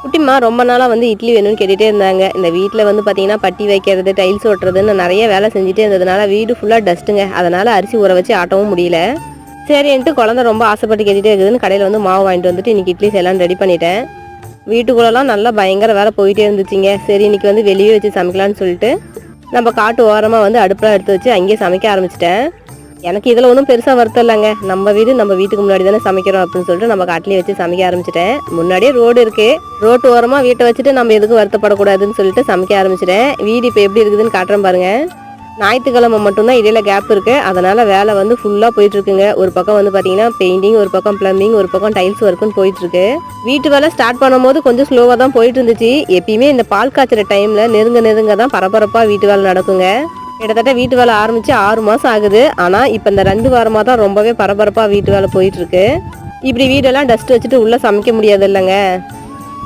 குட்டிம்மா ரொம்ப நாளாக வந்து இட்லி வேணும்னு கேட்டுகிட்டே இருந்தாங்க. இந்த வீட்டில் வந்து பார்த்தீங்கன்னா பட்டி வைக்கிறது, டைல்ஸ் ஒட்டுறதுன்னு நிறைய வேலை செஞ்சுட்டே இருந்ததுனால வீடு ஃபுல்லாக டஸ்ட்டுங்க. அதனால் அரிசி ஊற வச்சு ஆட்டவும் முடியல. சரின்ட்டு குழந்தை ரொம்ப ஆசைப்பட்டு கேட்டுகிட்டே இருக்குதுன்னு கடையில் வந்து மாவு வாங்கிட்டு வந்துட்டு இன்றைக்கி இட்லி செய்யலான்னு ரெடி பண்ணிட்டேன். வீட்டுக்குள்ளெல்லாம் நல்லா பயங்கர வேலை போயிட்டே இருந்துச்சுங்க. சரி இன்றைக்கி வந்து வெளியே வச்சு சமைக்கலான்னு சொல்லிட்டு நம்ம காட்டு ஓரமாக வந்து அடுப்பெலாம் எடுத்து வச்சு அங்கேயே சமைக்க ஆரம்பிச்சிட்டேன். எனக்கு இதில் ஒன்றும் பெருசாக வருத்தம் இல்லைங்க. நம்ம வீடு நம்ம வீட்டுக்கு முன்னாடி தானே சமைக்கிறோம் அப்படின்னு சொல்லிட்டு நம்ம காட்டிலே வச்சு சமைக்க ஆரம்பிச்சிட்டேன். முன்னாடியே ரோடு இருக்குது, ரோட்டு ஓரமாக வீட்டை வச்சுட்டு நம்ம எதுக்கும் வருத்தப்படக்கூடாதுன்னு சொல்லிட்டு சமைக்க ஆரம்பிச்சிட்டேன். வீடு இப்போ எப்படி இருக்குதுன்னு காட்டுறேன் பாருங்கள். ஞாயிற்றுக்கிழமை மட்டும்தான் இடையில கேப் இருக்குது. அதனால் வேலை வந்து ஃபுல்லாக போயிட்டுருக்குங்க. ஒரு பக்கம் வந்து பார்த்தீங்கன்னா பெயிண்டிங், ஒரு பக்கம் ப்ளம்பிங், ஒரு பக்கம் டைல்ஸ் ஒர்க்குன்னு போயிட்டுருக்கு. வீட்டு வேலை ஸ்டார்ட் பண்ணும்போது கொஞ்சம் ஸ்லோவாக தான் போயிட்டு இருந்துச்சு. எப்பயுமே இந்த பால் காய்ச்சிற டைமில் நெருங்க தான் பரபரப்பாக வீட்டு வேலை நடக்குங்க. கிட்டத்தட்ட வீட்டு வேலை ஆரம்பித்து 6 மாதம் ஆகுது. ஆனால் இப்போ இந்த 2 வாரமாக தான் ரொம்பவே பரபரப்பாக வீட்டு வேலை போயிட்டுருக்கு. இப்படி வீடெல்லாம் டஸ்ட் வச்சுட்டு உள்ளே சமைக்க முடியாது இல்லைங்க.